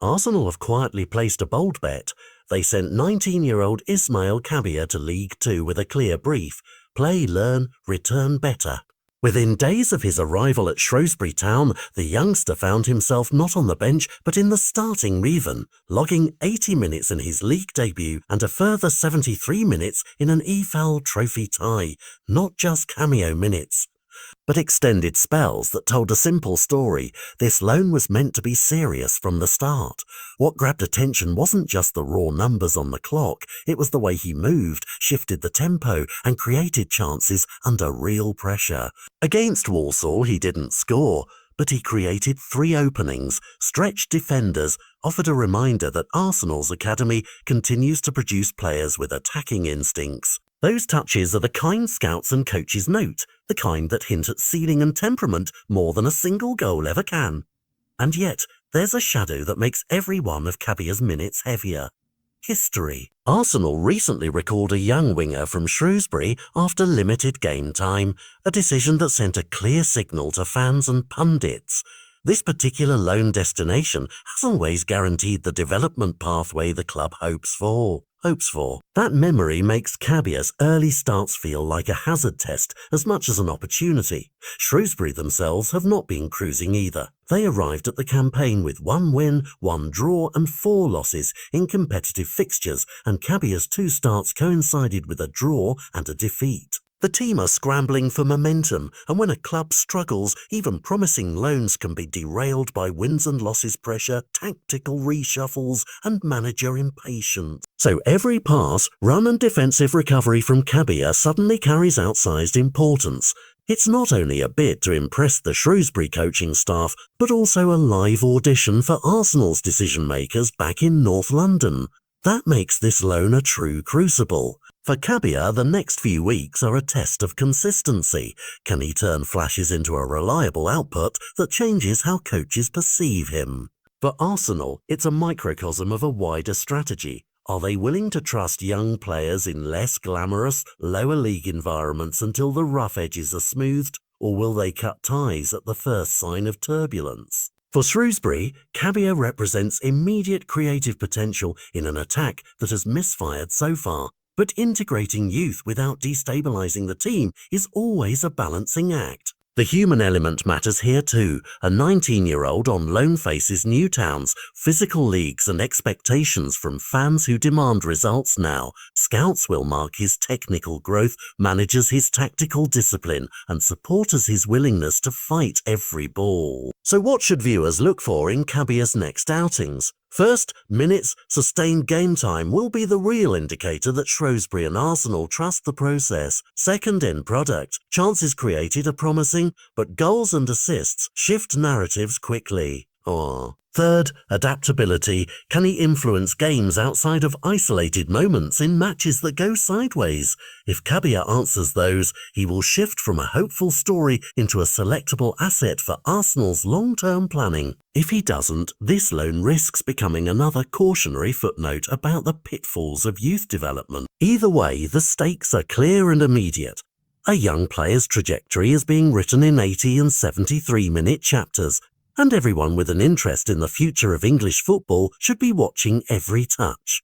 Arsenal have quietly placed a bold bet. They sent 19-year-old Ismael Kabia to League Two with a clear brief: play, learn, return better. Within days of his arrival at Shrewsbury Town, the youngster found himself not on the bench but in the starting even, logging 80 minutes in his league debut and a further 73 minutes in an EFL Trophy tie, not just cameo minutes, but extended spells that told a simple story. This loan was meant to be serious from the start. What grabbed attention wasn't just the raw numbers on the clock, it was the way he moved, shifted the tempo, and created chances under real pressure. Against Walsall, he didn't score, but he created 3 openings, stretched defenders, offered a reminder that Arsenal's academy continues to produce players with attacking instincts. Those touches are the kind scouts and coaches note, the kind that hint at ceiling and temperament more than a single goal ever can. And yet, there's a shadow that makes every one of Kabia's minutes heavier: history. Arsenal recently recalled a young winger from Shrewsbury after limited game time, a decision that sent a clear signal to fans and pundits. This particular loan destination hasn't always guaranteed the development pathway the club hopes for. That memory makes Kabia's early starts feel like a hazard test as much as an opportunity. Shrewsbury themselves have not been cruising either. They arrived at the campaign with 1 win, 1 draw and 4 losses in competitive fixtures, and Kabia's 2 starts coincided with a draw and a defeat. The team are scrambling for momentum, and when a club struggles, even promising loans can be derailed by wins and losses pressure, tactical reshuffles, and manager impatience. So every pass, run and defensive recovery from Kabia suddenly carries outsized importance. It's not only a bid to impress the Shrewsbury coaching staff, but also a live audition for Arsenal's decision-makers back in North London. That makes this loan a true crucible. For Kabia, the next few weeks are a test of consistency. Can he turn flashes into a reliable output that changes how coaches perceive him? For Arsenal, it's a microcosm of a wider strategy. Are they willing to trust young players in less glamorous, lower league environments until the rough edges are smoothed, or will they cut ties at the first sign of turbulence? For Shrewsbury, Kabia represents immediate creative potential in an attack that has misfired so far. But integrating youth without destabilizing the team is always a balancing act. The human element matters here too. A 19-year-old on loan faces new towns, physical leagues and expectations from fans who demand results now. Scouts will mark his technical growth, managers his tactical discipline, and supporters his willingness to fight every ball. So what should viewers look for in Kabia's next outings? First, minutes, sustained game time will be the real indicator that Shrewsbury and Arsenal trust the process. Second, end product. Chances created are promising, but goals and assists shift narratives quickly. Third, adaptability. Can he influence games outside of isolated moments in matches that go sideways? If Kabia answers those, he will shift from a hopeful story into a selectable asset for Arsenal's long-term planning. If he doesn't, this loan risks becoming another cautionary footnote about the pitfalls of youth development. Either way, the stakes are clear and immediate. A young player's trajectory is being written in 80 and 73-minute chapters, and everyone with an interest in the future of English football should be watching every touch.